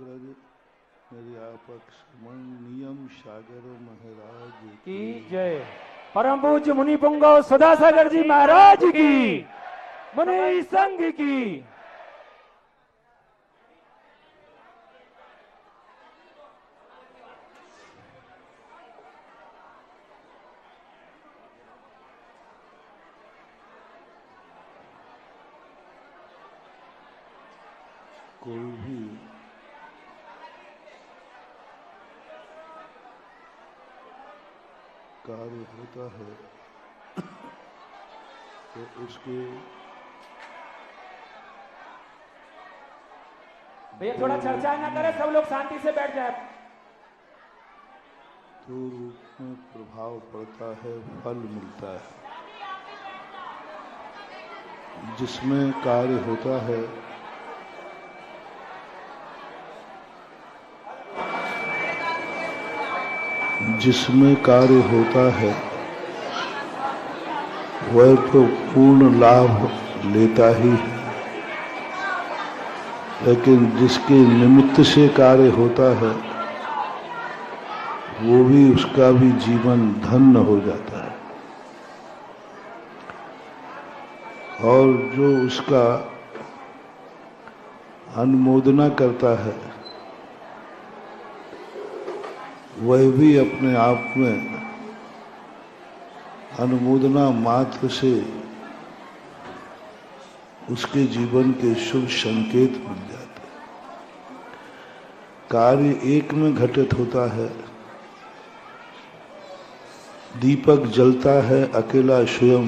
अग्रज निर्यापक नियम सागर महाराज की जय। परम पूज्य मुनि पुंगव सदा सागर जी महाराज की, मुनि संघ की। कोई भी कार्य होता है तो उसके भैया थोड़ा चर्चा ना करें, सब लोग शांति से बैठ जाए। दो रूप में प्रभाव पड़ता है, फल मिलता है। जिसमें कार्य होता है वह तो पूर्ण लाभ लेता ही है, लेकिन जिसके निमित्त से कार्य होता है वो भी, उसका भी जीवन धन्य हो जाता है। और जो उसका अनुमोदना करता है वह भी अपने आप में अनुमोदना मात्र से उसके जीवन के शुभ संकेत मिल जाते हैं। कार्य एक में घटित होता है, दीपक जलता है अकेला स्वयं,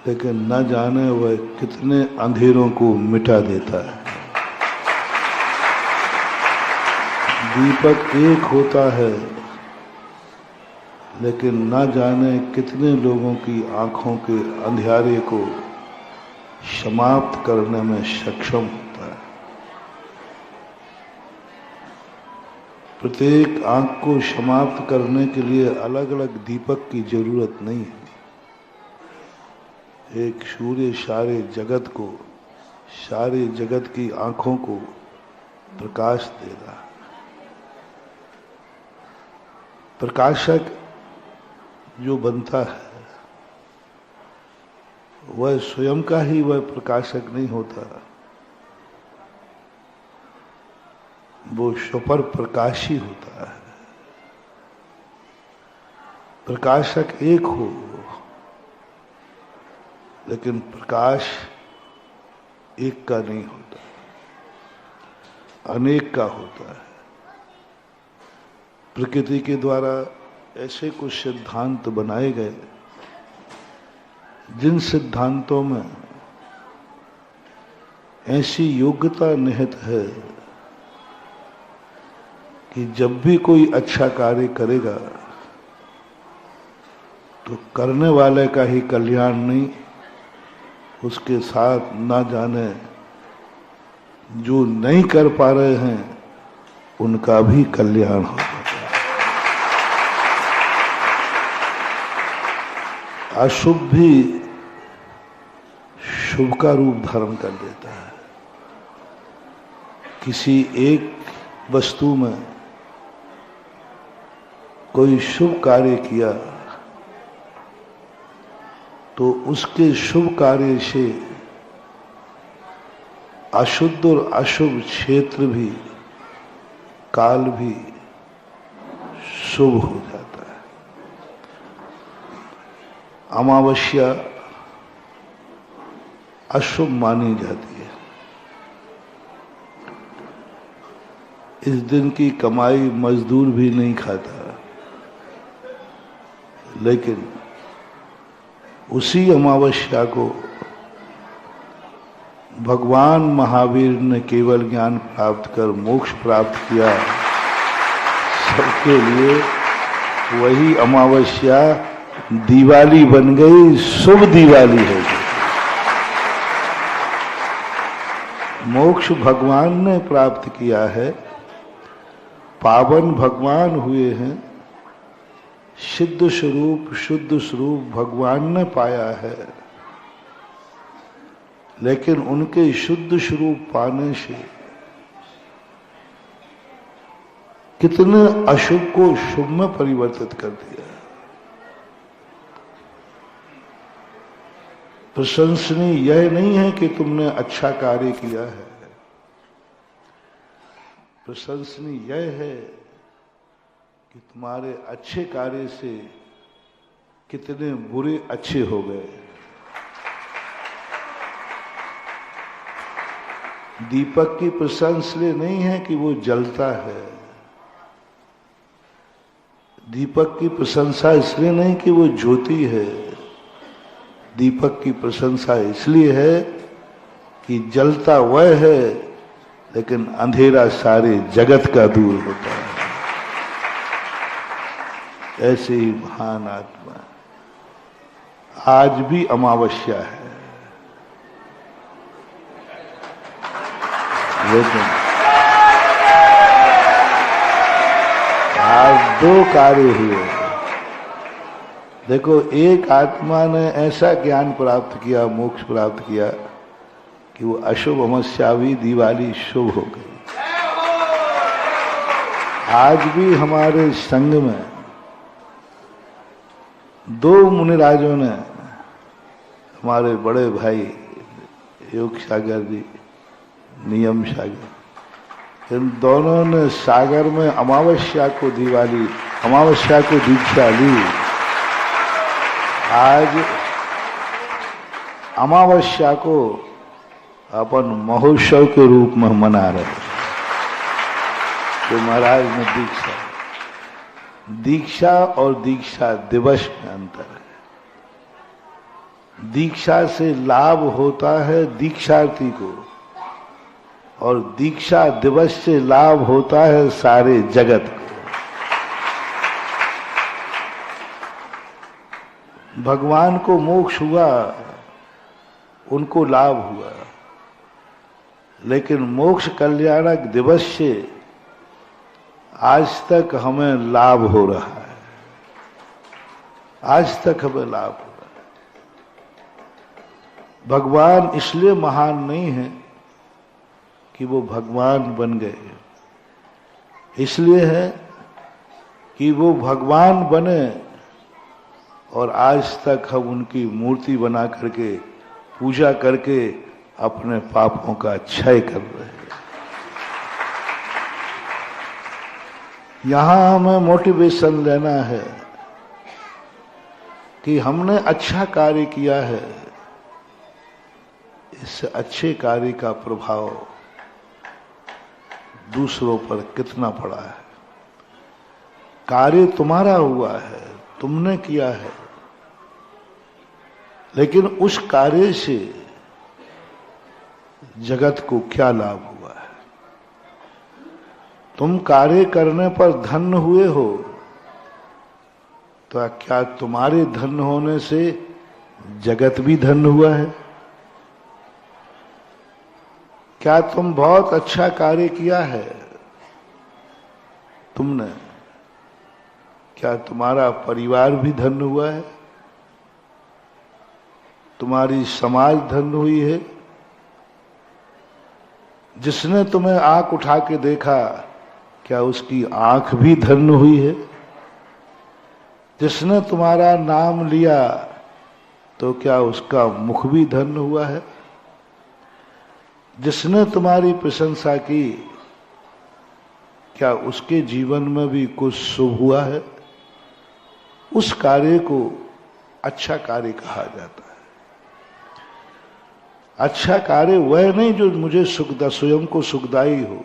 लेकिन न जाने वह कितने अंधेरों को मिटा देता है। दीपक एक होता है, लेकिन न जाने कितने लोगों की आंखों के अंधियारे को समाप्त करने में सक्षम होता है। प्रत्येक आंख को समाप्त करने के लिए अलग अलग दीपक की जरूरत नहीं है। एक सूर्य सारे जगत को, सारे जगत की आंखों को प्रकाश दे रहा है। प्रकाशक जो बनता है वह स्वयं का ही वह प्रकाशक नहीं होता, वो स्वपर प्रकाशी होता है। प्रकाशक एक हो, लेकिन प्रकाश एक का नहीं होता, अनेक का होता है। प्रकृति के द्वारा ऐसे कुछ सिद्धांत बनाए गए जिन सिद्धांतों में ऐसी योग्यता निहित है कि जब भी कोई अच्छा कार्य करेगा तो करने वाले का ही कल्याण नहीं, उसके साथ ना जाने जो नहीं कर पा रहे हैं उनका भी कल्याण हो। अशुभ भी शुभ का रूप धारण कर लेता है। किसी एक वस्तु में कोई शुभ कार्य किया तो उसके शुभ कार्य से अशुद्ध और अशुभ क्षेत्र भी, काल भी शुभ हो जाता है। अमावस्या अशुभ मानी जाती है। इस दिन की कमाई मजदूर भी नहीं खाता, लेकिन उसी अमावस्या को भगवान महावीर ने केवल ज्ञान प्राप्त कर मोक्ष प्राप्त किया। सबके लिए वही अमावस्या दिवाली बन गई, शुभ दिवाली हो गई। मोक्ष भगवान ने प्राप्त किया है, पावन भगवान हुए हैं, सिद्ध स्वरूप शुद्ध स्वरूप भगवान ने पाया है। लेकिन उनके शुद्ध स्वरूप पाने से कितने अशुभ को शुभ में परिवर्तित कर दिया। प्रशंसनीय यह नहीं है कि तुमने अच्छा कार्य किया है, प्रशंसनीय यह है कि तुम्हारे अच्छे कार्य से कितने बुरे अच्छे हो गए। दीपक की प्रशंसा नहीं है कि वो जलता है, दीपक की प्रशंसा इसलिए नहीं कि वो ज्योति है, दीपक की प्रशंसा इसलिए है कि जलता वह है लेकिन अंधेरा सारे जगत का दूर होता है। ऐसे ही महान आत्मा आज भी अमावस्या है, लेकिन आज दो कार्य हुए। देखो, एक आत्मा ने ऐसा ज्ञान प्राप्त किया, मोक्ष प्राप्त किया कि वो अशुभ अमावस्या भी दिवाली शुभ हो गई। आज भी हमारे संघ में दो मुनिराजों ने, हमारे बड़े भाई योग सागर जी, नियम सागर, इन दोनों ने सागर में अमावस्या को दिवाली, अमावस्या को दीक्षा ली। आज अमावस्या को अपन महोत्सव के रूप में मना रहे हैं। तो महाराज ने दीक्षा और दीक्षा दिवस में अंतर है। दीक्षा से लाभ होता है दीक्षार्थी को, और दीक्षा दिवस से लाभ होता है सारे जगत को। भगवान को मोक्ष हुआ, उनको लाभ हुआ, लेकिन मोक्ष कल्याणक दिवस से आज तक हमें लाभ हो रहा है, आज तक हमें लाभ हो रहा है। भगवान इसलिए महान नहीं है कि वो भगवान बन गए, इसलिए है कि वो भगवान बने और आज तक हम उनकी मूर्ति बना करके पूजा करके अपने पापों का क्षय कर रहे हैं। यहां हमें मोटिवेशन लेना है कि हमने अच्छा कार्य किया है, इस अच्छे कार्य का प्रभाव दूसरों पर कितना पड़ा है। कार्य तुम्हारा हुआ है, तुमने किया है, लेकिन उस कार्य से जगत को क्या लाभ हुआ है। तुम कार्य करने पर धन्य हुए हो, तो क्या तुम्हारे धन्य होने से जगत भी धन्य हुआ है? क्या तुम बहुत अच्छा कार्य किया है तुमने, क्या तुम्हारा परिवार भी धन्य हुआ है? तुम्हारी समाज धन्य हुई है? जिसने तुम्हें आंख उठा के देखा, क्या उसकी आंख भी धन्य हुई है? जिसने तुम्हारा नाम लिया, तो क्या उसका मुख भी धन्य हुआ है? जिसने तुम्हारी प्रशंसा की, क्या उसके जीवन में भी कुछ शुभ हुआ है? उस कार्य को अच्छा कार्य कहा जाता है। अच्छा कार्य वह नहीं जो मुझे स्वयं को सुखदायी हो,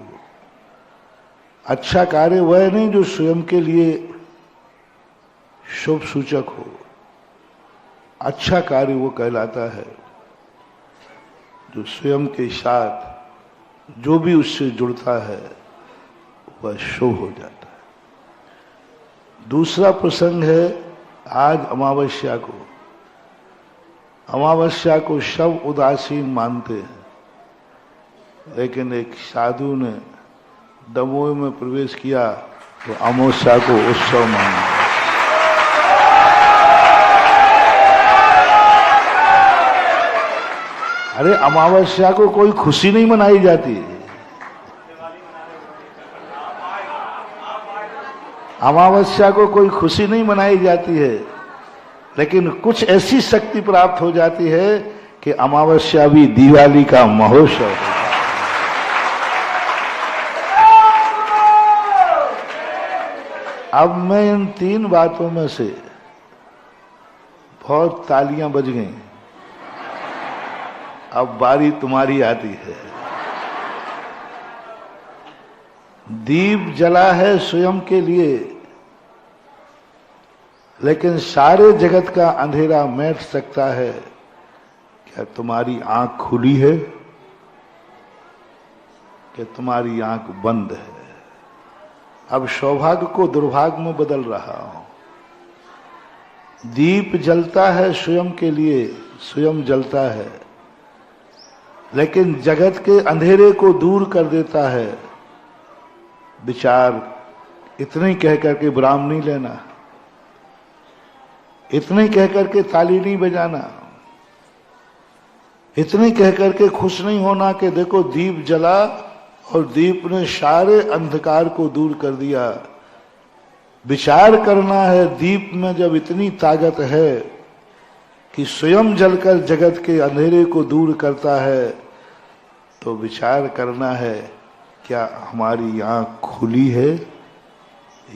अच्छा कार्य वह नहीं जो स्वयं के लिए शुभ सूचक हो। अच्छा कार्य वो कहलाता है जो स्वयं के साथ जो भी उससे जुड़ता है वह शुभ हो जाता है। दूसरा प्रसंग है आज अमावस्या को। अमावस्या को सब उदासीन मानते हैं, लेकिन एक साधु ने दमोह में प्रवेश किया तो अमावस्या को उत्सव माना। अरे अमावस्या को कोई खुशी नहीं मनाई जाती, अमावस्या को कोई खुशी नहीं मनाई जाती है, लेकिन कुछ ऐसी शक्ति प्राप्त हो जाती है कि अमावस्या भी दिवाली का महोत्सव है। अब मैं इन 3 बातों में से बहुत तालियां बज गई, अब बारी तुम्हारी आती है। दीप जला है स्वयं के लिए, लेकिन सारे जगत का अंधेरा मिट सकता है। क्या तुम्हारी आंख खुली है कि तुम्हारी आंख बंद है? अब सौभाग्य को दुर्भाग्य में बदल रहा हूं। दीप जलता है स्वयं के लिए, स्वयं जलता है, लेकिन जगत के अंधेरे को दूर कर देता है। विचार इतने कह करके विराम नहीं लेना, इतने कह करके ताली नहीं बजाना, इतने कह करके खुश नहीं होना कि देखो दीप जला और दीप ने सारे अंधकार को दूर कर दिया। विचार करना है, दीप में जब इतनी ताकत है कि स्वयं जलकर जगत के अंधेरे को दूर करता है, तो विचार करना है क्या हमारी आंख खुली है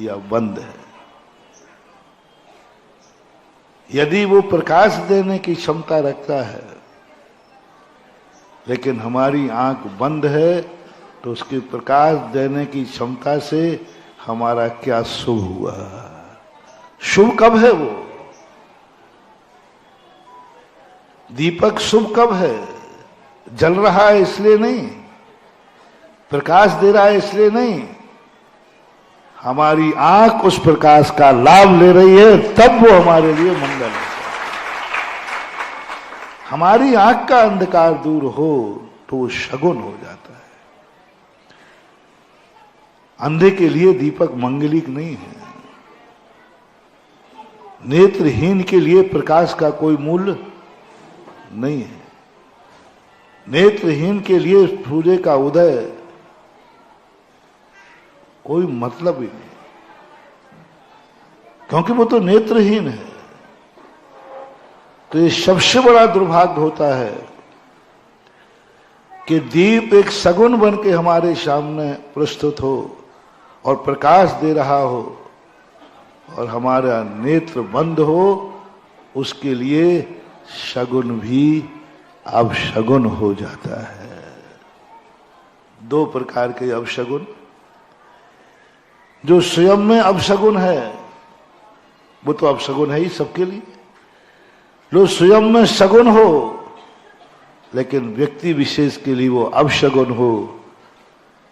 या बंद है। यदि वो प्रकाश देने की क्षमता रखता है, लेकिन हमारी आंख बंद है, तो उसके प्रकाश देने की क्षमता से हमारा क्या शुभ हुआ? शुभ कब है वो? दीपक शुभ कब है? जल रहा है इसलिए नहीं, प्रकाश दे रहा है इसलिए नहीं, हमारी आंख उस प्रकाश का लाभ ले रही है, तब वो हमारे लिए मंगल है। हमारी आंख का अंधकार दूर हो तो वो शगुन हो जाता है। अंधे के लिए दीपक मंगलिक नहीं है। नेत्रहीन के लिए प्रकाश का कोई मूल्य नहीं है। नेत्रहीन के लिए सूर्य का उदय कोई मतलब ही नहीं, क्योंकि वो तो नेत्रहीन है। तो ये सबसे बड़ा दुर्भाग्य होता है कि दीप एक सगुन बन के हमारे सामने प्रस्तुत हो और प्रकाश दे रहा हो और हमारा नेत्र बंद हो, उसके लिए शगुन भी अपशगुन हो जाता है। 2 प्रकार के अपशगुन। जो स्वयं में अपशगुन है वो तो अपशगुन है ही सबके लिए। जो स्वयं में सगुन हो लेकिन व्यक्ति विशेष के लिए वो अपशगुन हो,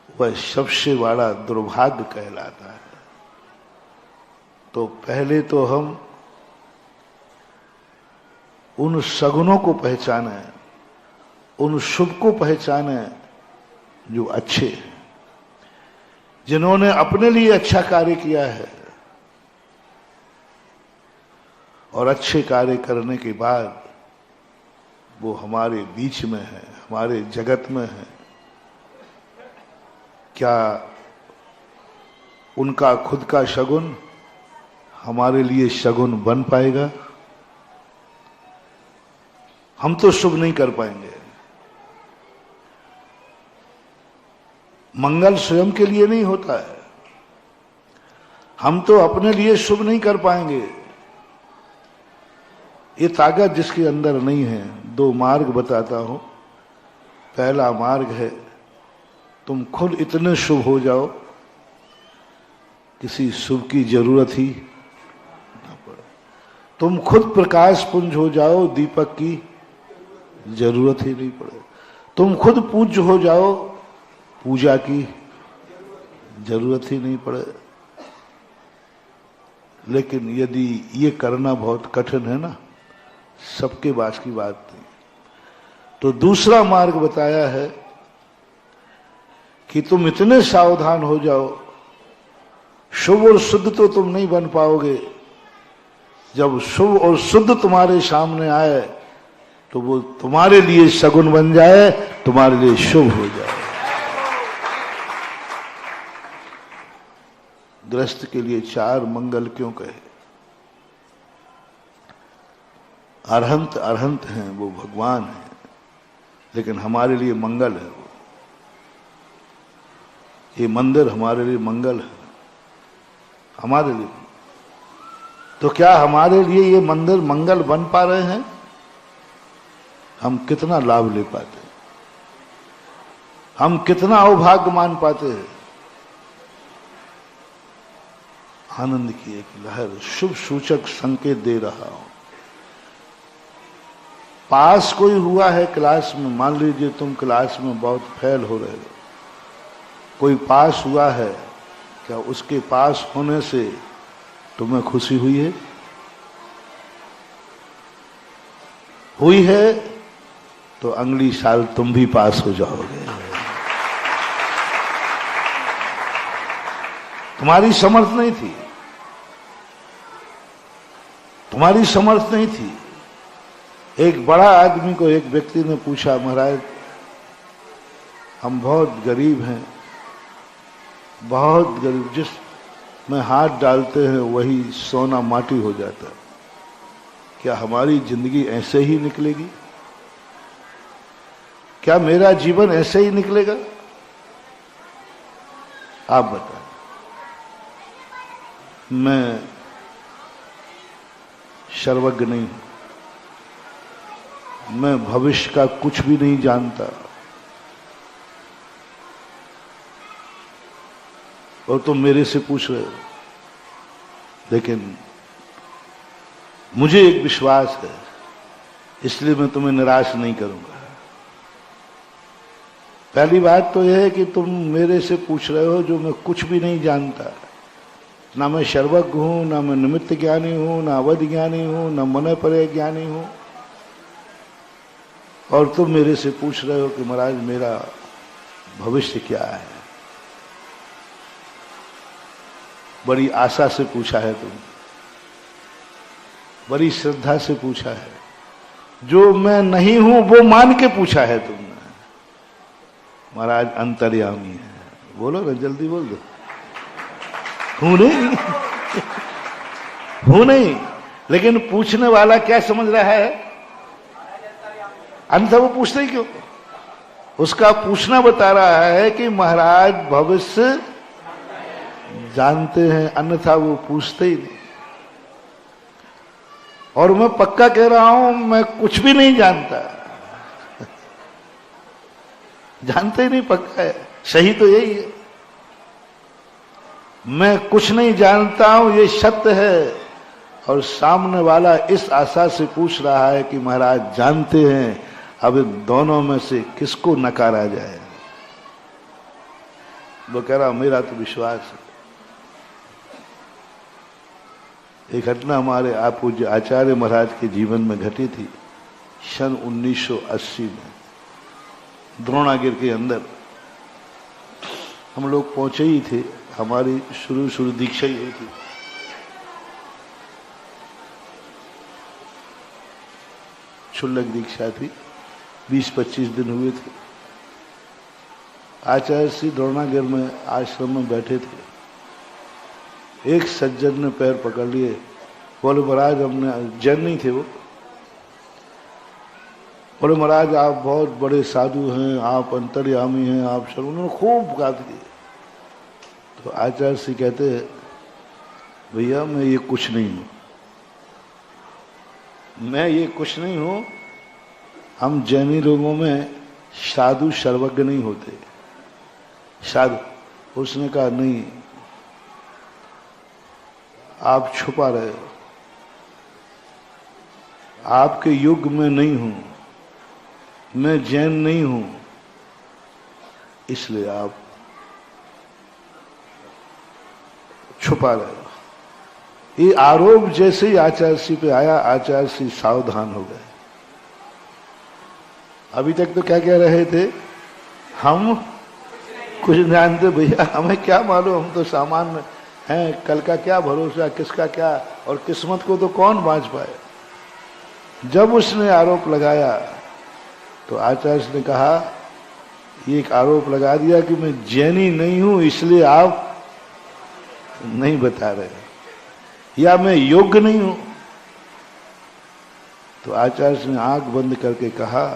वह सबसे बड़ा दुर्भाग्य कहलाता है। तो पहले तो हम उन सगुनों को पहचाने, उन शुभ को पहचाने जो अच्छे हैं, जिन्होंने अपने लिए अच्छा कार्य किया है और अच्छे कार्य करने के बाद वो हमारे बीच में है, हमारे जगत में है। क्या उनका खुद का शगुन हमारे लिए शगुन बन पाएगा? हम तो शुभ नहीं कर पाएंगे। मंगल स्वयं के लिए नहीं होता है, हम तो अपने लिए शुभ नहीं कर पाएंगे। ये ताकत जिसके अंदर नहीं है। 2 मार्ग बताता हूं। पहला मार्ग है, तुम खुद इतने शुभ हो जाओ किसी शुभ की जरूरत ही ना पड़े। तुम खुद प्रकाश पुंज हो जाओ, दीपक की जरूरत ही नहीं पड़े। तुम खुद पूज्य हो जाओ, पूजा की जरूरत ही नहीं पड़े। लेकिन यदि ये करना बहुत कठिन है ना, सबके बात की बात नहीं, तो दूसरा मार्ग बताया है कि तुम इतने सावधान हो जाओ, शुभ और शुद्ध तो तुम नहीं बन पाओगे। जब शुभ और शुद्ध तुम्हारे सामने आए तो वो तुम्हारे लिए शगुन बन जाए, तुम्हारे लिए शुभ हो जाए। गृहस्थ के लिए 4 मंगल क्यों कहे? अरहंत अरहंत हैं, वो भगवान है, लेकिन हमारे लिए मंगल है। वो ये मंदिर हमारे लिए मंगल है, हमारे लिए। तो क्या हमारे लिए ये मंदिर मंगल बन पा रहे हैं? हम कितना लाभ ले पाते हैं, हम कितना अभाग्य मान पाते हैं। आनंद की एक लहर शुभ सूचक संकेत दे रहा हूं। पास कोई हुआ है क्लास में, मान लीजिए तुम क्लास में बहुत फेल हो रहे हो, कोई पास हुआ है, क्या उसके पास होने से तुम्हें खुशी हुई है? हुई है तो अगली साल तुम भी पास हो जाओगे। तुम्हारी समर्थ नहीं थी, तुम्हारी समर्थ नहीं थी। एक बड़ा आदमी को एक व्यक्ति ने पूछा, महाराज हम बहुत गरीब हैं, बहुत गरीब, जिस में हाथ डालते हैं वही सोना माटी हो जाता है, क्या हमारी जिंदगी ऐसे ही निकलेगी? क्या मेरा जीवन ऐसे ही निकलेगा? आप बताएं। मैं सर्वज्ञ नहीं हूं, मैं भविष्य का कुछ भी नहीं जानता, और तुम मेरे से पूछ रहे हो। लेकिन मुझे एक विश्वास है, इसलिए मैं तुम्हें निराश नहीं करूंगा। पहली बात तो यह है कि तुम मेरे से पूछ रहे हो जो मैं कुछ भी नहीं जानता। ना मैं सर्वज्ञ हूं, ना मैं निमित्त ज्ञानी हूं, ना अवधि ज्ञानी हूं, ना मन परे ज्ञानी हूं, और तुम मेरे से पूछ रहे हो कि महाराज मेरा भविष्य क्या है। बड़ी आशा से पूछा है तुम, बड़ी श्रद्धा से पूछा है, जो मैं नहीं हूं वो मान के पूछा है तुमने। महाराज अंतर्यामी है, बोलो ना, जल्दी बोल दो। हूं नहीं हूं नहीं, लेकिन पूछने वाला क्या समझ रहा है? अन्यथा वो पूछते ही क्यों? उसका पूछना बता रहा है कि महाराज भविष्य जानते हैं, अन्यथा वो पूछते ही नहीं। और मैं पक्का कह रहा हूं, मैं कुछ भी नहीं जानता। जानते ही नहीं, पक्का है, सही तो यही है। मैं कुछ नहीं जानता हूं, ये सत्य है, और सामने वाला इस आशा से पूछ रहा है कि महाराज जानते हैं। अब इन दोनों में से किसको नकारा जाए? वो कह रहा मेरा तो विश्वास है। एक घटना हमारे आप पूज्य आचार्य महाराज के जीवन में घटी थी सन 1980 में। द्रोणागिर के अंदर हम लोग पहुंचे ही थे, हमारी शुरू दीक्षा ही हुई थी। क्षुल्लक दीक्षा थी, 20-25 दिन हुए थे। आचार्य श्री द्रोणागिर में आश्रम में बैठे थे। एक सज्जन ने पैर पकड़ लिए, बोले महाराज हमने, जैन नहीं थे वो, बोले महाराज आप बहुत बड़े साधु हैं, आप अंतर्यामी हैं, आप सब, उन्होंने खूब गा दिए। तो आचार्य श्री कहते हैं भैया मैं ये कुछ नहीं हूं, मैं ये कुछ नहीं हूं। हम जैनी लोगों में साधु सर्वज्ञ नहीं होते। साधु, उसने कहा नहीं, आप छुपा रहे हो, आपके युग में नहीं हूं, मैं जैन नहीं हूं, इसलिए आप छुपा रहे हो। ये आरोप जैसे ही आचार्य श्री पे आया, आचार्य श्री सावधान हो गए। अभी तक तो क्या कह रहे थे, हम कुछ जानते भैया, हमें क्या मालूम, हम तो सामान्य हैं, कल का क्या भरोसा, किसका क्या, और किस्मत को तो कौन बांच पाए। जब उसने आरोप लगाया तो आचार्य ने कहा, ये एक आरोप लगा दिया कि मैं जैनी नहीं हूं, इसलिए आप नहीं बता रहे, या मैं योग्य नहीं हूं। तो आचार्य ने आंख बंद करके कहा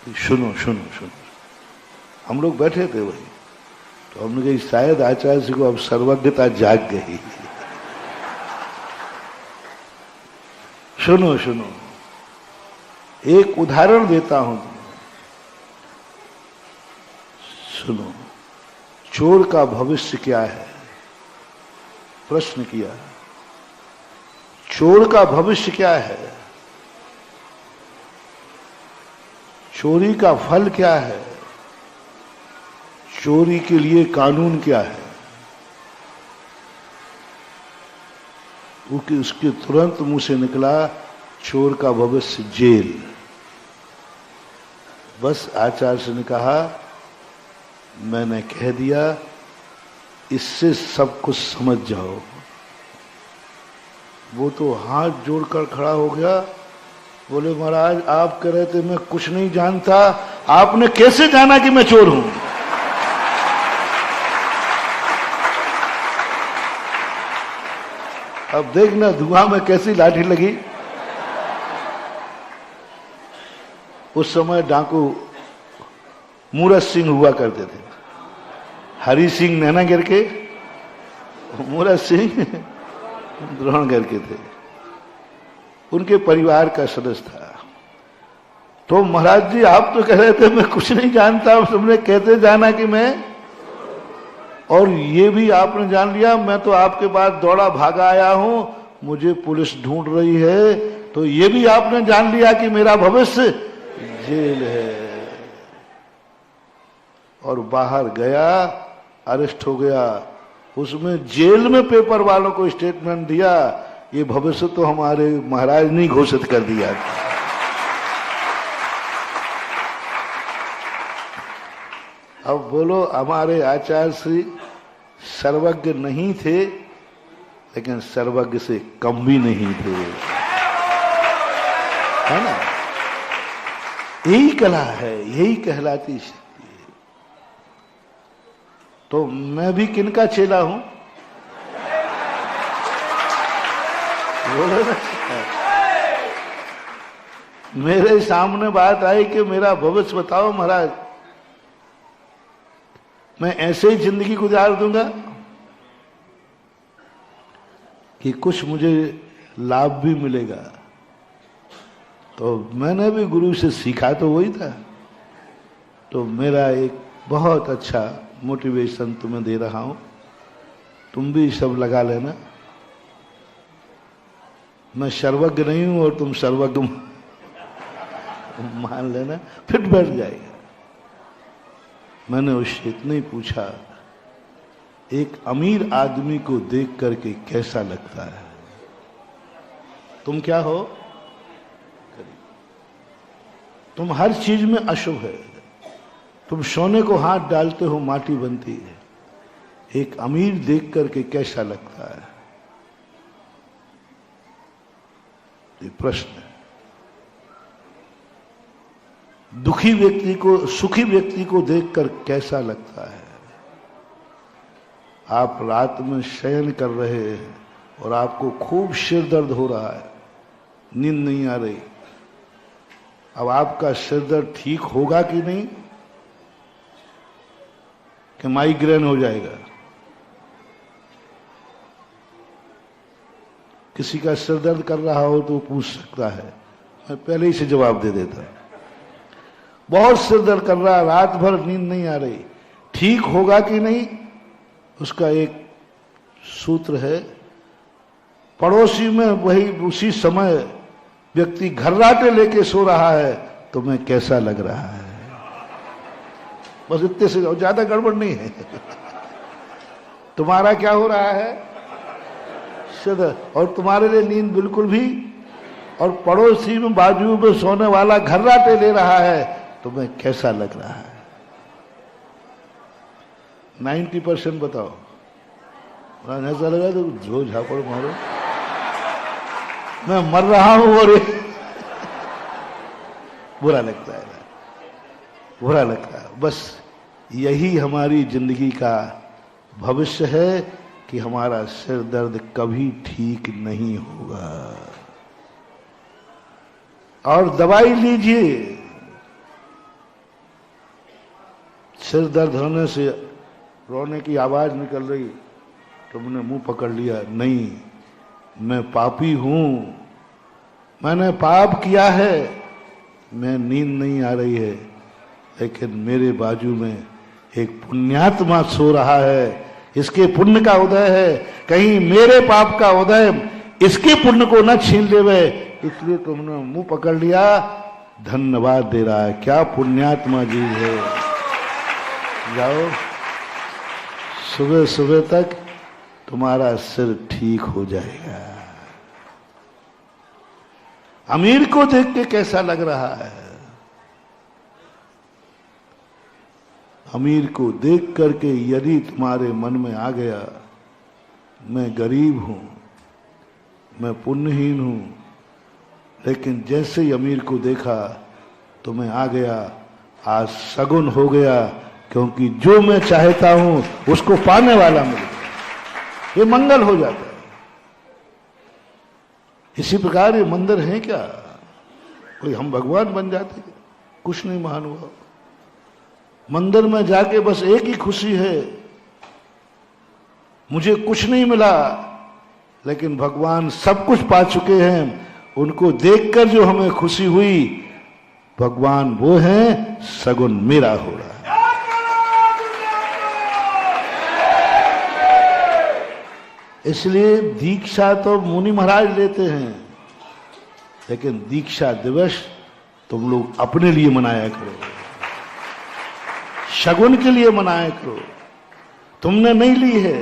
कि सुनो सुनो सुनो। हम लोग बैठे थे वही, तो हमने कही शायद आचार्य जी को अब सर्वज्ञता जाग गई। सुनो सुनो, एक उदाहरण देता हूं तुम्हें, सुनो। चोर का भविष्य क्या है? प्रश्न किया, चोर का भविष्य क्या है? चोरी का फल क्या है? चोरी के लिए कानून क्या है? उसके तुरंत मुंह से निकला, चोर का भविष्य जेल। बस आचार्य ने कहा, मैंने कह दिया, इससे सब कुछ समझ जाओ। वो तो हाथ जोड़कर खड़ा हो गया, बोले महाराज आप कह रहे थे मैं कुछ नहीं जानता, आपने कैसे जाना कि मैं चोर हूं? अब देखना धुआं में कैसी लाठी लगी। उस समय डाकू मूरत सिंह हुआ करते थे, हरि सिंह नैनागिर के, मूरत सिंह द्रोणगढ़ के थे, उनके परिवार का सदस्य था। तो महाराज जी आप तो कह रहे थे मैं कुछ नहीं जानता, तुमने कहते जाना कि मैं, और ये भी आपने जान लिया, मैं तो आपके पास दौड़ा भागा आया हूं, मुझे पुलिस ढूंढ रही है, तो ये भी आपने जान लिया कि मेरा भविष्य जेल है। और बाहर गया, अरेस्ट हो गया। उसमें जेल में पेपर वालों को स्टेटमेंट दिया, ये भविष्य तो हमारे महाराज ने घोषित कर दिया था। अब बोलो, हमारे आचार्य श्री सर्वज्ञ नहीं थे, लेकिन सर्वज्ञ से कम भी नहीं थे, है ना? यही कला है, यही कहलाती शक्ति है। तो मैं भी किनका चेला हूं? बोलो ना। मेरे सामने बात आई कि मेरा भविष्य बताओ महाराज, मैं ऐसे ही जिंदगी गुजार दूंगा कि कुछ मुझे लाभ भी मिलेगा? तो मैंने भी गुरु से सीखा तो वही था। तो मेरा एक बहुत अच्छा मोटिवेशन तुम्हें दे रहा हूं, तुम भी सब लगा लेना। मैं सर्वज्ञ नहीं हूं और तुम सर्वज्ञ मान लेना, फिट बैठ जाएगा। मैंने उससे इतना ही पूछा, एक अमीर आदमी को देख करके कैसा लगता है? तुम क्या हो? तुम हर चीज में अशुभ है। तुम सोने को हाथ डालते हो माटी बनती है। एक अमीर देख करके कैसा लगता है? ये प्रश्न है। दुखी व्यक्ति को, सुखी व्यक्ति को देखकर कैसा लगता है? आप रात में शयन कर रहे हैं और आपको खूब सिर दर्द हो रहा है, नींद नहीं आ रही। अब आपका सिर दर्द ठीक होगा कि नहीं, कि माइग्रेन हो जाएगा? किसी का सिर दर्द कर रहा हो तो पूछ सकता है, मैं पहले ही से जवाब दे देता। बहुत सिर दर्द कर रहा है, रात भर नींद नहीं आ रही, ठीक होगा कि नहीं? उसका एक सूत्र है, पड़ोसी में वही उसी समय व्यक्ति घर्राटे लेके सो रहा है, तो मैं कैसा लग रहा है? बस इतने से, ज्यादा गड़बड़ नहीं है। तुम्हारा क्या हो रहा है? सिर, और तुम्हारे लिए नींद बिल्कुल भी, और पड़ोसी में बाजू में सोने वाला घर्राटे ले रहा है, तो मैं कैसा लग रहा है? 90% बताओ। ऐसा लगा तो जो झापड़ मारो, मैं मर रहा हूं और बुरा लगता है, बुरा लगता है। बस यही हमारी जिंदगी का भविष्य है, कि हमारा सिर दर्द कभी ठीक नहीं होगा। और दवाई लीजिए, सिर दर्द होने से रोने की आवाज निकल रही, तुमने मुंह पकड़ लिया, नहीं मैं पापी हूं, मैंने पाप किया है, मैं नींद नहीं आ रही है, लेकिन मेरे बाजू में एक पुण्यात्मा सो रहा है, इसके पुण्य का उदय है, कहीं मेरे पाप का उदय इसके पुण्य को न छीन लेवे, इसलिए तुमने मुंह पकड़ लिया, धन्यवाद दे रहा है। क्या पुण्यात्मा जी है। जाओ, सुबह सुबह तक तुम्हारा सिर ठीक हो जाएगा। अमीर को देख के कैसा लग रहा है? अमीर को देख करके यदि तुम्हारे मन में आ गया मैं गरीब हूं, मैं पुण्यहीन हूं, लेकिन जैसे ही अमीर को देखा तो मैं आ गया, आज सगुन हो गया, क्योंकि जो मैं चाहता हूं उसको पाने वाला मिल गया, ये मंगल हो जाता है। इसी प्रकार ये मंदिर है क्या कोई हम भगवान बन जाते? कुछ नहीं महान हुआ। मंदिर में जाके बस एक ही खुशी है, मुझे कुछ नहीं मिला, लेकिन भगवान सब कुछ पा चुके हैं, उनको देखकर जो हमें खुशी हुई, भगवान वो हैं, सगुन मेरा हो रहा है। इसलिए दीक्षा तो मुनि महाराज लेते हैं, लेकिन दीक्षा दिवस तुम लोग अपने लिए मनाया करो, शगुन के लिए मनाया करो। तुमने नहीं ली है।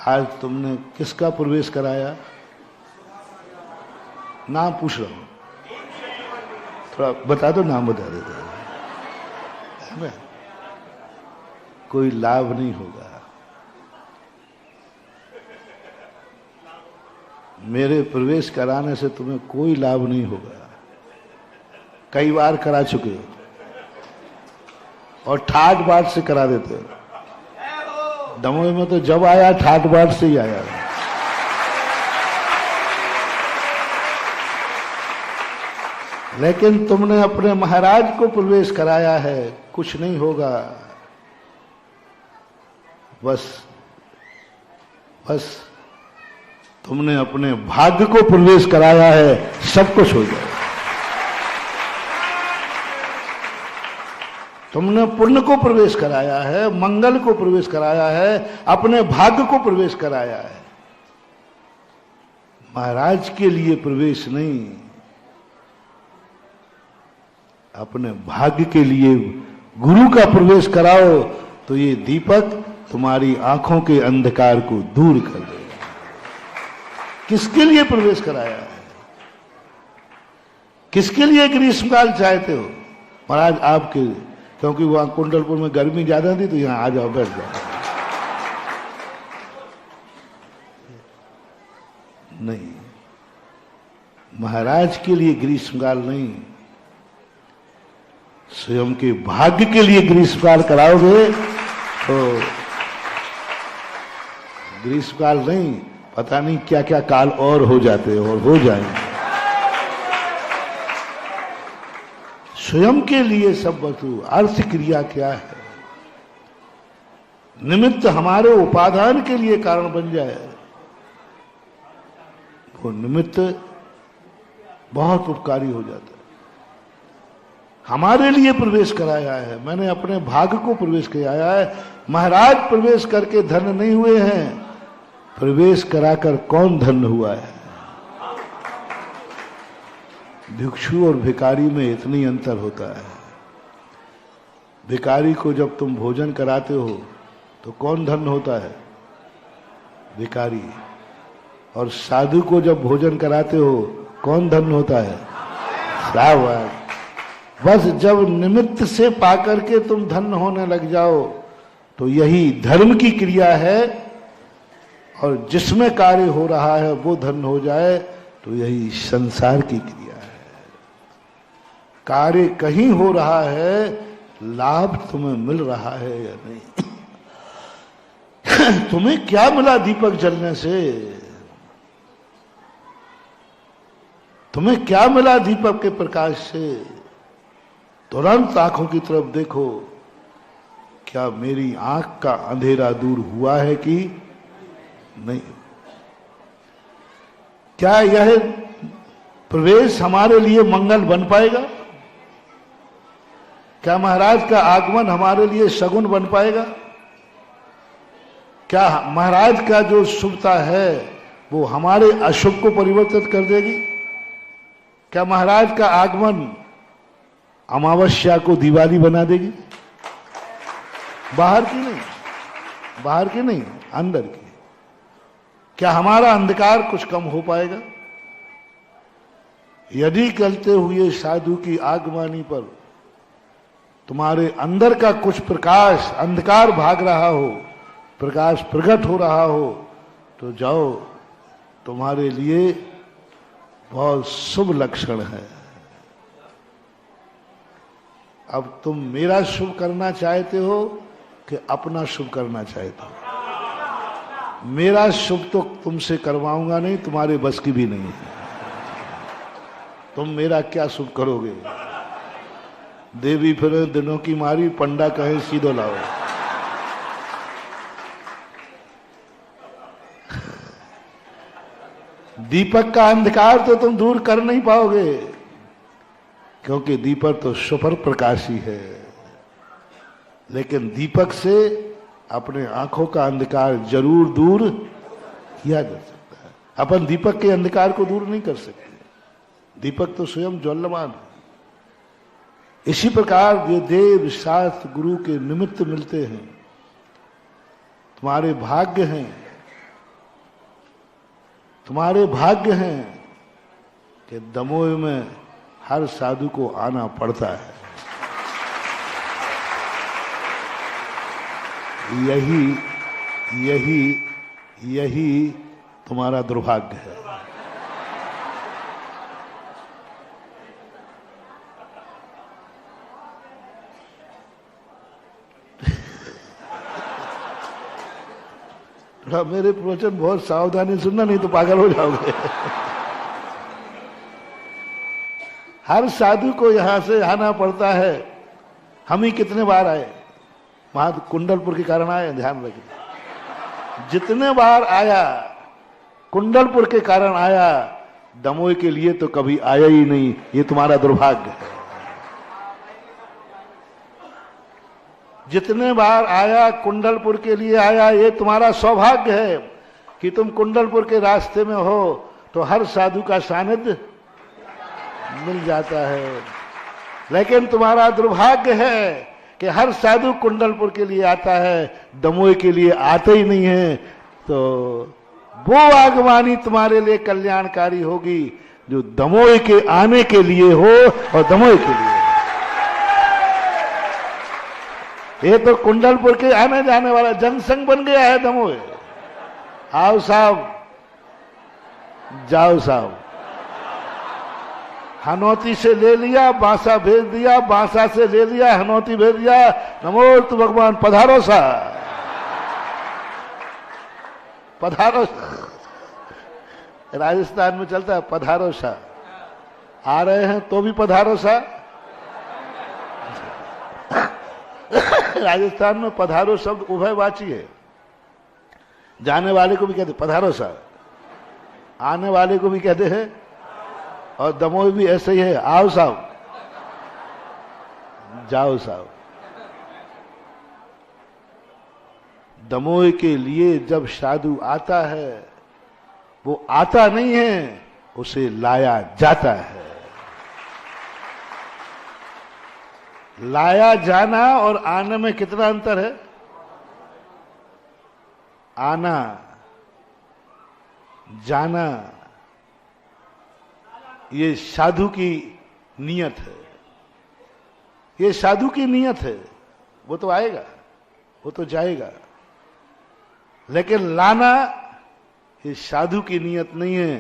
आज तुमने किसका प्रवेश कराया? नाम पूछ रहा हूं, थोड़ा बता दो, नाम बता देते। कोई लाभ नहीं होगा। मेरे प्रवेश कराने से तुम्हें कोई लाभ नहीं होगा। कई बार करा चुके हो और ठाट बाट से करा देते हो। दमोह में तो जब आया ठाट बाट से ही आया। लेकिन तुमने अपने महाराज को प्रवेश कराया है, कुछ नहीं होगा। बस तुमने अपने भाग्य को प्रवेश कराया है, सब कुछ हो जाए। तुमने पुण्य को प्रवेश कराया है, मंगल को प्रवेश कराया है, अपने भाग्य को प्रवेश कराया है। महाराज के लिए प्रवेश नहीं, अपने भाग्य के लिए गुरु का प्रवेश कराओ, तो ये दीपक तुम्हारी आंखों के अंधकार को दूर कर देगा। किसके लिए प्रवेश कराया है? किसके लिए ग्रीष्मकाल चाहते हो? महाराज आपके लिए, क्योंकि वहां कुंडलपुर में गर्मी ज्यादा थी, तो यहां आ जाओ, बैठ जाओ। नहीं, महाराज के लिए ग्रीष्मकाल नहीं, स्वयं के भाग्य के लिए ग्रीष्मकाल कराओगे तो ग्रीष्मकाल नहीं, पता नहीं क्या क्या काल और हो जाते और हो जाएंगे। स्वयं के लिए सब वस्तु। अर्थ क्रिया क्या है? निमित्त हमारे उपादान के लिए कारण बन जाए, वो निमित्त बहुत उपकारी हो जाता है। हमारे लिए प्रवेश कराया है, मैंने अपने भाग्य को प्रवेश कराया है। महाराज प्रवेश करके धन्य नहीं हुए हैं, प्रवेश कराकर कौन धन्य हुआ है? भिक्षु और भिखारी में इतनी अंतर होता है। भिखारी को जब तुम भोजन कराते हो तो कौन धन्य होता है? भिखारी। और साधु को जब भोजन कराते हो कौन धन्य होता है? साधु। बस जब निमित्त से पाकर के तुम धन्य होने लग जाओ तो यही धर्म की क्रिया है, और जिसमें कार्य हो रहा है वो धन्य हो जाए तो यही संसार की क्रिया है। कार्य कहीं हो रहा है, लाभ तुम्हें मिल रहा है या नहीं, तुम्हें क्या मिला दीपक जलने से? तुम्हें क्या मिला दीपक के प्रकाश से? तुरंत आंखों की तरफ देखो, क्या मेरी आंख का अंधेरा दूर हुआ है कि नहीं? क्या यह प्रवेश हमारे लिए मंगल बन पाएगा? क्या महाराज का आगमन हमारे लिए शगुन बन पाएगा? क्या महाराज का जो शुभता है वो हमारे अशुभ को परिवर्तित कर देगी? क्या महाराज का आगमन अमावस्या को दिवाली बना देगी? बाहर की नहीं, बाहर की नहीं, अंदर की। क्या हमारा अंधकार कुछ कम हो पाएगा? यदि चलते हुए साधु की आगमनी पर तुम्हारे अंदर का कुछ प्रकाश, अंधकार भाग रहा हो, प्रकाश प्रकट हो रहा हो, तो जाओ, तुम्हारे लिए बहुत शुभ लक्षण है। अब तुम मेरा शुभ करना चाहते हो कि अपना शुभ करना चाहते हो? मेरा शुभ तो तुमसे करवाऊंगा नहीं, तुम्हारे बस की भी नहीं है। तुम मेरा क्या शुभ करोगे? देवी फिर दिनों की मारी, पंडा कहे सीधो लाओ। दीपक का अंधकार तो तुम दूर कर नहीं पाओगे, क्योंकि दीपक तो सुपर प्रकाशी है। लेकिन दीपक से अपने आंखों का अंधकार जरूर दूर किया जा सकता है। अपन दीपक के अंधकार को दूर नहीं कर सकते, दीपक तो स्वयं ज्वलमान है। इसी प्रकार ये देव शास्त्र गुरु के निमित्त मिलते हैं, तुम्हारे भाग्य हैं, तुम्हारे भाग्य हैं कि दमोह में हर साधु को आना पड़ता है। यही यही यही तुम्हारा दुर्भाग्य है। थोड़ा मेरे प्रवचन बहुत सावधानी सुनना, नहीं तो पागल हो जाओगे। हर साधु को यहां से आना पड़ता है। हम ही कितने बार आए, वहां कुंडलपुर के कारण आए, ध्यान रखिए। जितने बार आया, कुंडलपुर के कारण आया, दमोह के लिए तो कभी आया ही नहीं। ये तुम्हारा दुर्भाग्य है। जितने बार आया, कुंडलपुर के लिए आया, ये तुम्हारा सौभाग्य है कि तुम कुंडलपुर के रास्ते में हो तो हर साधु का सानिध्य मिल जाता है। लेकिन तुम्हारा दुर्भाग्य है कि हर साधु कुंडलपुर के लिए आता है, दमोह के लिए आते ही नहीं है। तो वो आगवानी तुम्हारे लिए कल्याणकारी होगी जो दमोह के आने के लिए हो और दमोह के लिए। ये तो कुंडलपुर के आने जाने वाला जनसंघ बन गया है दमोह। आओ साहब, जाओ साहब। हनौती से ले लिया, बांसा भेज दिया, बांसा से ले लिया, हनौती भेज दिया। नमोस्तु भगवान, पधारो सा, पधारो। राजस्थान में चलता है पधारो सा। आ रहे हैं तो भी पधारो सा। राजस्थान में पधारो शब्द उभयवाची है। जाने वाले को भी कहते पधारो सा, आने वाले को भी कहते हैं। और दमोह भी ऐसे ही है, आओ साहब, जाओ साहब। दमोह के लिए जब साधु आता है, वो आता नहीं है, उसे लाया जाता है। लाया जाना और आने में कितना अंतर है? आना, जाना, ये साधु की नियत है। ये साधु की नियत है। वो तो आएगा, वो तो जाएगा। लेकिन लाना ये साधु की नियत नहीं है,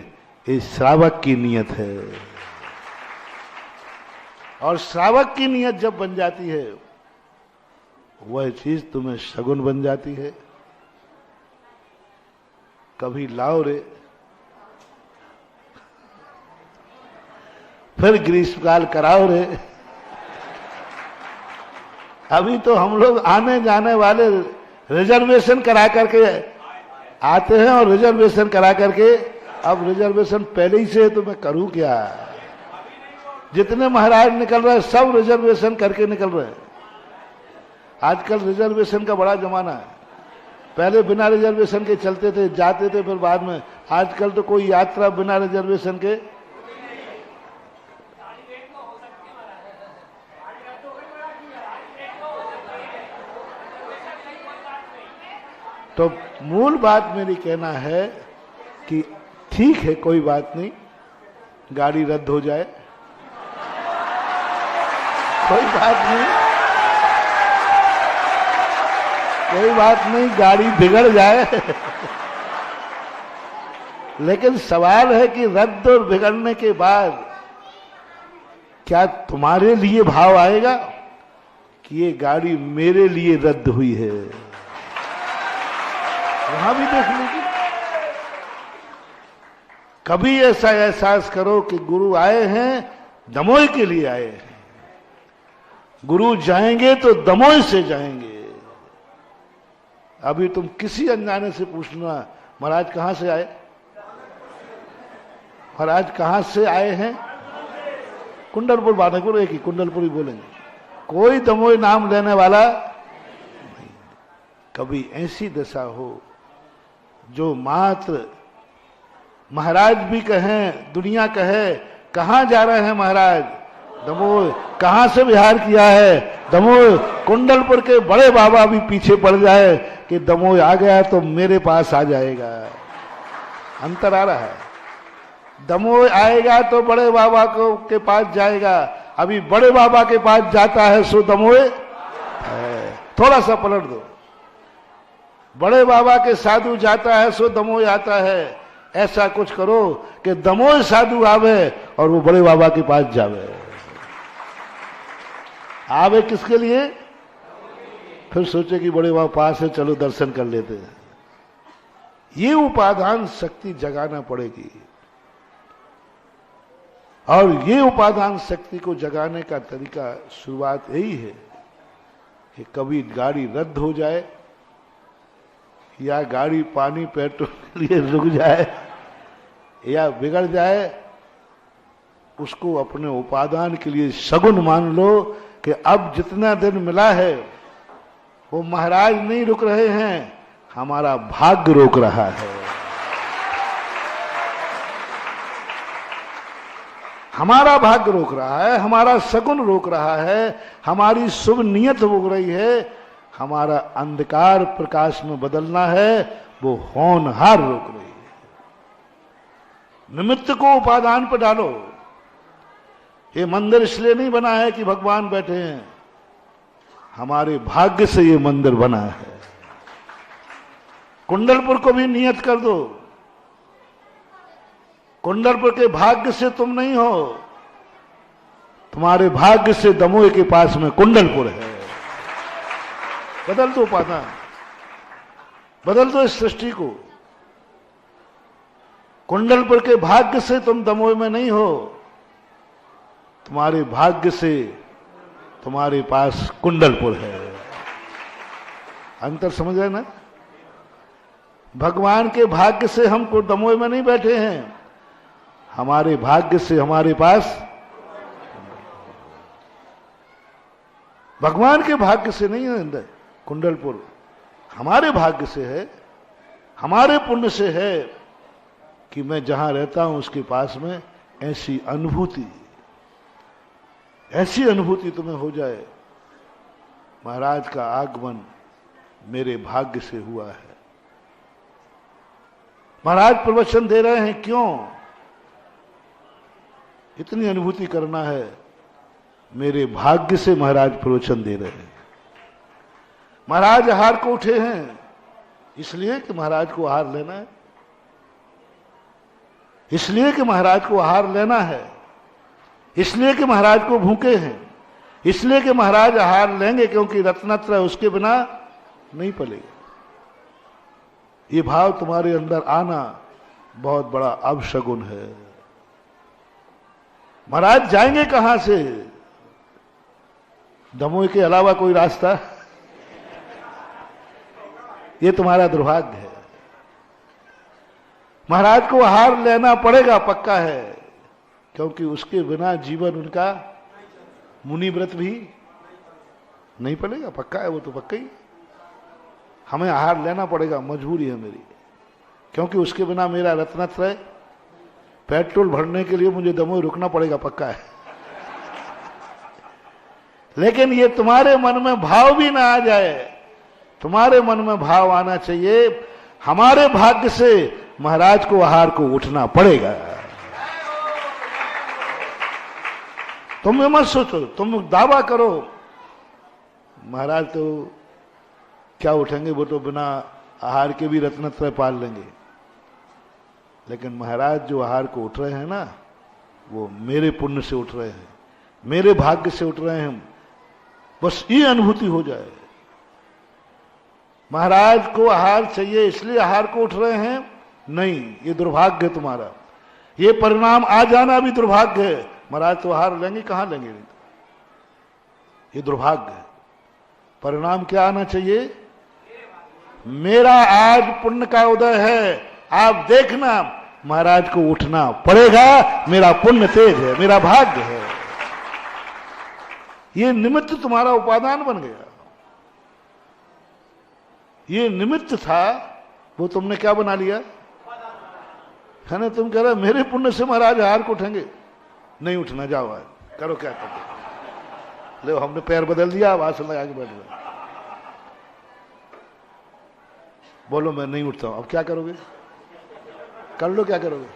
ये श्रावक की नियत है। और श्रावक की नियत जब बन जाती है, वह चीज तुम्हें शगुन बन जाती है। कभी लाओ रे, फिर ग्रीष्मकाल कराओ रे। अभी तो हम लोग आने जाने वाले रिजर्वेशन करा करके आते हैं, और रिजर्वेशन करा करके, अब रिजर्वेशन पहले ही से है तो मैं करूं क्या। जितने महाराज निकल रहे हैं सब रिजर्वेशन करके निकल रहे हैं। आजकल रिजर्वेशन का बड़ा जमाना है। पहले बिना रिजर्वेशन के चलते थे, जाते थे, फिर बाद में। आजकल तो कोई यात्रा बिना रिजर्वेशन के तो मूल बात मेरी कहना है कि ठीक है, कोई बात नहीं, गाड़ी रद्द हो जाए, कोई बात नहीं, कोई बात नहीं, गाड़ी बिगड़ जाए। लेकिन सवाल है कि रद्द और बिगड़ने के बाद क्या तुम्हारे लिए भाव आएगा कि ये गाड़ी मेरे लिए रद्द हुई है। वहां भी देख लीजिए। कभी ऐसा एहसास करो कि गुरु आए हैं, दमोह के लिए आए हैं। गुरु जाएंगे तो दमोह से जाएंगे। अभी तुम किसी अनजाने से पूछना, महाराज कहां से आए, महाराज कहां से आए हैं? कुंडलपुर बानेपुर, एक ही कुंडलपुर ही बोलेंगे, कोई दमोह नाम लेने वाला नहीं। कभी ऐसी दशा हो जो मात्र महाराज भी कहें, दुनिया कहे, कहां जा रहे हैं महाराज? दमोह। कहां से विहार किया है? दमोह। कुंडलपुर के बड़े बाबा भी पीछे पड़ जाए कि दमोह आ गया तो मेरे पास आ जाएगा। अंतर आ रहा है। दमोह आएगा तो बड़े बाबा को के पास जाएगा। अभी बड़े बाबा के पास जाता है सो दमोह है। थोड़ा सा पलट दो। बड़े बाबा के साधु जाता है सो दमोह आता है। ऐसा कुछ करो कि दमोह साधु आवे और वो बड़े बाबा के पास जावे। आवे किसके लिए? फिर सोचे कि बड़े बाबा पास है, चलो दर्शन कर लेते हैं। ये उपादान शक्ति जगाना पड़ेगी, और ये उपादान शक्ति को जगाने का तरीका शुरुआत यही है कि कभी गाड़ी रद्द हो जाए या गाड़ी पानी पेट्रोल के लिए रुक जाए या बिगड़ जाए, उसको अपने उपादान के लिए सगुन मान लो कि अब जितना दिन मिला है वो महाराज नहीं रुक रहे हैं, हमारा भाग्य रोक रहा है। हमारा भाग्य रोक रहा है, हमारा सगुन रोक रहा है, हमारी शुभ नियत रोक रही है। हमारा अंधकार प्रकाश में बदलना है, वो होनहार रोक रही है। निमित्त को उपादान पर डालो। ये मंदिर इसलिए नहीं बना है कि भगवान बैठे हैं, हमारे भाग्य से ये मंदिर बना है। कुंडलपुर को भी नियत कर दो। कुंडलपुर के भाग्य से तुम नहीं हो, तुम्हारे भाग्य से दमोह के पास में कुंडलपुर है। बदल दो उपादान, बदल दो इस सृष्टि को। कुंडलपुर के भाग्य से तुम दमोह में नहीं हो, तुम्हारे भाग्य से तुम्हारे पास कुंडलपुर है। अंतर समझ रहे ना? भगवान के भाग्य से हम दमोह में नहीं बैठे हैं, हमारे भाग्य से हमारे पास, भगवान के भाग्य से नहीं है अंदर कुंडलपुर, हमारे भाग्य से है, हमारे पुण्य से है कि मैं जहां रहता हूं उसके पास में ऐसी अनुभूति तुम्हें हो जाए, महाराज का आगमन मेरे भाग्य से हुआ है। महाराज प्रवचन दे रहे हैं, क्यों इतनी अनुभूति करना है? मेरे भाग्य से महाराज प्रवचन दे रहे हैं। महाराज आहार को उठे हैं इसलिए कि महाराज को आहार लेना है, इसलिए कि महाराज को आहार लेना है, इसलिए कि महाराज को भूखे हैं, इसलिए कि महाराज आहार लेंगे, क्योंकि रत्नत्रय उसके बिना नहीं पलेगा। ये भाव तुम्हारे अंदर आना बहुत बड़ा अपशगुन है। महाराज जाएंगे कहां से? दमोह के अलावा कोई रास्ता? ये तुम्हारा दुर्भाग्य है। महाराज को हार लेना पड़ेगा, पक्का है, क्योंकि उसके बिना जीवन उनका मुनि व्रत भी नहीं पड़ेगा, पक्का है, वो तो पक्का ही। हमें हार लेना पड़ेगा, मजबूरी है मेरी, क्योंकि उसके बिना मेरा रत्नत्रय, पेट्रोल भरने के लिए मुझे दमोह रुकना पड़ेगा, पक्का है। लेकिन ये तुम्हारे मन में भाव भी ना आ जाए, तुम्हारे मन में भाव आना चाहिए, हमारे भाग्य से महाराज को आहार को उठना पड़ेगा। तुम ये मत सोचो, तुम दावा करो महाराज तो क्या उठेंगे, वो तो बिना आहार के भी रत्नत्रय पाल लेंगे। लेकिन महाराज जो आहार को उठ रहे हैं ना, वो मेरे पुण्य से उठ रहे हैं, मेरे भाग्य से उठ रहे हैं। बस ये अनुभूति हो जाए, महाराज को आहार चाहिए इसलिए आहार को उठ रहे हैं, नहीं, ये दुर्भाग्य है तुम्हारा। ये परिणाम आ जाना भी दुर्भाग्य है। महाराज तो आहार लेंगे, कहां लेंगे? नहीं, ये दुर्भाग्य है। परिणाम क्या आना चाहिए? मेरा आज पुण्य का उदय है, आप देखना महाराज को उठना पड़ेगा, मेरा पुण्य तेज है, मेरा भाग्य है। ये निमित्त तुम्हारा उपादान बन गया। ये निमित्त था, वो तुमने क्या बना लिया? है ना? तुम कह रहे मेरे पुण्य से महाराज हार को उठेंगे, नहीं उठना, जाओ आज करो क्या करते। लो हमने पैर बदल दिया, अब आसन लगा के बैठ गए। बोलो मैं नहीं उठता हूं, अब क्या करोगे? कर लो, क्या करोगे?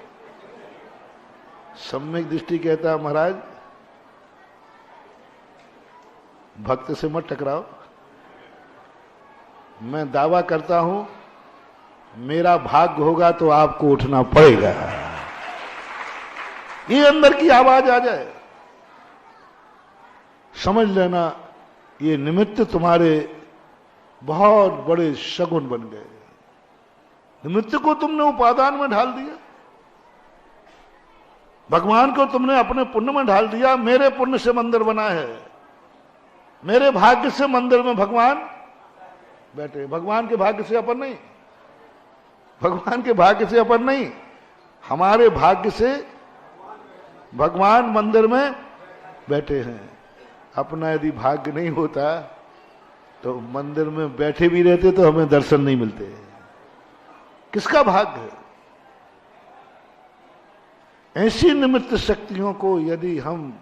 सम्यक दृष्टि कहता है महाराज भक्त से मत टकराओ। मैं दावा करता हूं मेरा भाग्य होगा तो आपको उठना पड़ेगा। ये अंदर की आवाज आ जाए, समझ लेना ये निमित्त तुम्हारे बहुत बड़े शगुन बन गए। निमित्त को तुमने उपादान में ढाल दिया, भगवान को तुमने अपने पुण्य में ढाल दिया। मेरे पुण्य से मंदिर बना है, मेरे भाग्य से मंदिर में भगवान बैठे। भगवान के भाग्य से अपन नहीं, भगवान के भाग्य से अपन नहीं, हमारे भाग्य से भगवान मंदिर में बैठे हैं। अपना यदि भाग्य नहीं होता तो मंदिर में बैठे भी रहते तो हमें दर्शन नहीं मिलते। किसका भाग्य है? ऐसी निमित्त शक्तियों को यदि हम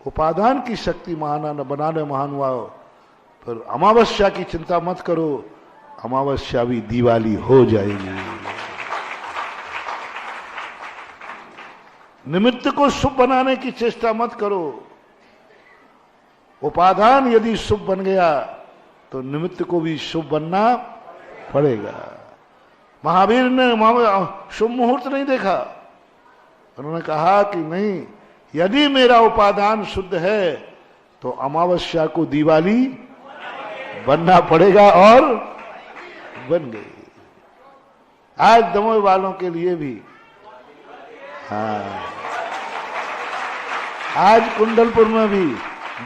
उपादान की शक्ति बनाने महान हुआ, फिर अमावस्या की चिंता मत करो, अमावस्या भी दिवाली हो जाएगी। निमित्त को शुभ बनाने की चेष्टा मत करो। उपादान यदि शुभ बन गया तो निमित्त को भी शुभ बनना पड़ेगा। महावीर ने शुभ मुहूर्त नहीं देखा, उन्होंने कहा कि नहीं, यदि मेरा उपादान शुद्ध है तो अमावस्या को दिवाली बनना पड़ेगा, और बन गई। आज दमोह वालों के लिए भी, हाँ, आज कुंडलपुर में भी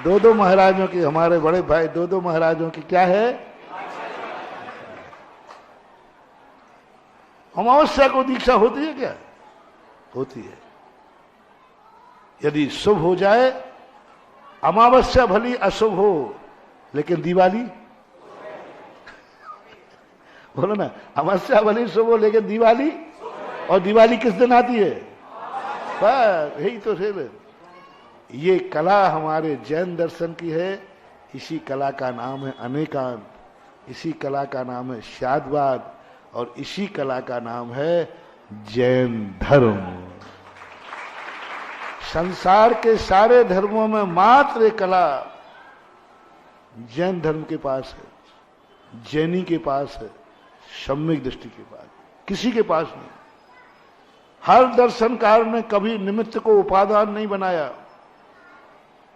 दो महाराजों की, हमारे बड़े भाई दो महाराजों की क्या है, अमावस्या को दीक्षा होती है क्या? होती है। यदि शुभ हो जाए, अमावस्या भली अशुभ हो लेकिन दिवाली, बोलो ना, अमावस्या भली शुभ हो लेकिन दिवाली, और दिवाली किस दिन आती है? बस यही तो है। ये कला हमारे जैन दर्शन की है। इसी कला का नाम है अनेकांत, इसी कला का नाम है शादवाद, और इसी कला का नाम है जैन धर्म। संसार के सारे धर्मों में मात्र एक कला जैन धर्म के पास है, जैनी के पास है, सम्यक दृष्टि के पास, किसी के पास नहीं। हर दर्शनकार ने कभी निमित्त को उपादान नहीं बनाया,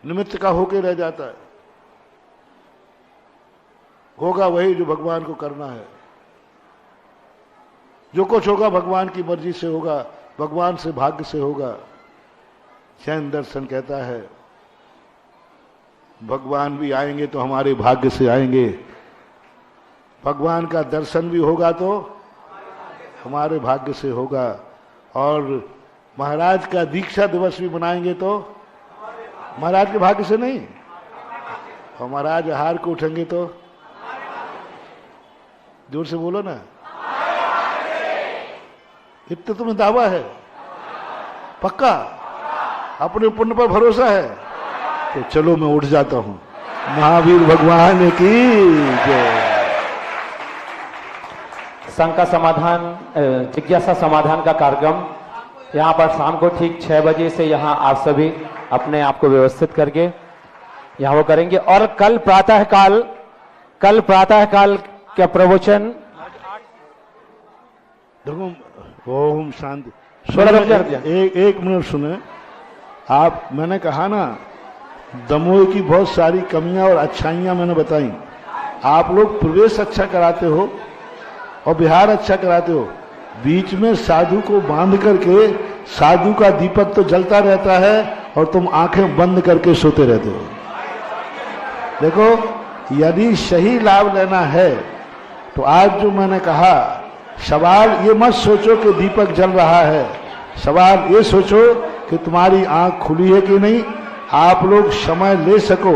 निमित्त का होके रह जाता है। होगा वही जो भगवान को करना है। जो कुछ होगा भगवान की मर्जी से होगा, भगवान से भाग्य से होगा। जैन दर्शन कहता है भगवान भी आएंगे तो हमारे भाग्य से आएंगे, भगवान का दर्शन भी होगा तो हमारे भाग्य से होगा, और महाराज का दीक्षा दिवस भी मनाएंगे तो महाराज के भाग्य से नहीं, और महाराज हार को उठेंगे तो, जोर से बोलो ना, इतना तुम्हें दावा है, पक्का अपने पुण्य पर भरोसा है, तो चलो मैं उठ जाता हूं। महावीर भगवान की जय। संघ का समाधान, जिज्ञासा समाधान का कार्यक्रम यहाँ पर शाम को ठीक 6 बजे से यहाँ आप सभी अपने आप को व्यवस्थित करके यहाँ वो करेंगे। और कल प्रातःकाल का प्रवचन देखो, ओम शांति। थोड़ा रुक जाइए। एक मिनट सुने आप। मैंने कहा ना दमोह की बहुत सारी कमियां और अच्छाइयां मैंने बताई। आप लोग प्रवेश अच्छा कराते हो और बिहार अच्छा कराते हो, बीच में साधु को बांध करके साधु का दीपक तो जलता रहता है और तुम आंखें बंद करके सोते रहते हो। देखो, यदि सही लाभ लेना है तो आज जो मैंने कहा, सवाल ये मत सोचो कि दीपक जल रहा है, सवाल ये सोचो कि तुम्हारी आंख खुली है कि नहीं। आप लोग समय ले सको,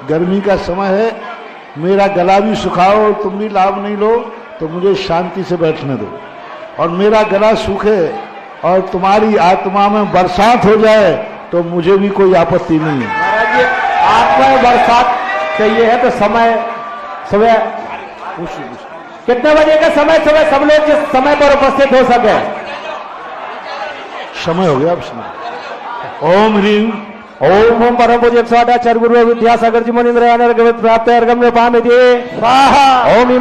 गर्मी का समय है, मेरा गला भी सुखाओ और तुम भी लाभ नहीं लो तो मुझे शांति से बैठने दो, और मेरा गला सूखे और तुम्हारी आत्मा में बरसात हो जाए तो मुझे भी कोई आपत्ति नहीं है। महाराज जी, आत्मा में बरसात चाहिए है तो समय सुबह कितने बजे का समय, सुबह सब लोग जिस समय पर उपस्थित हो सके। समय हो गया अब समय। ओम ह्रीम ओम ओम परम पूज्य 108 आचार्य गुरु विद्यासागर जी मुनीन्द्र प्राप्त अर्गम पामिति स्वाहा। ओम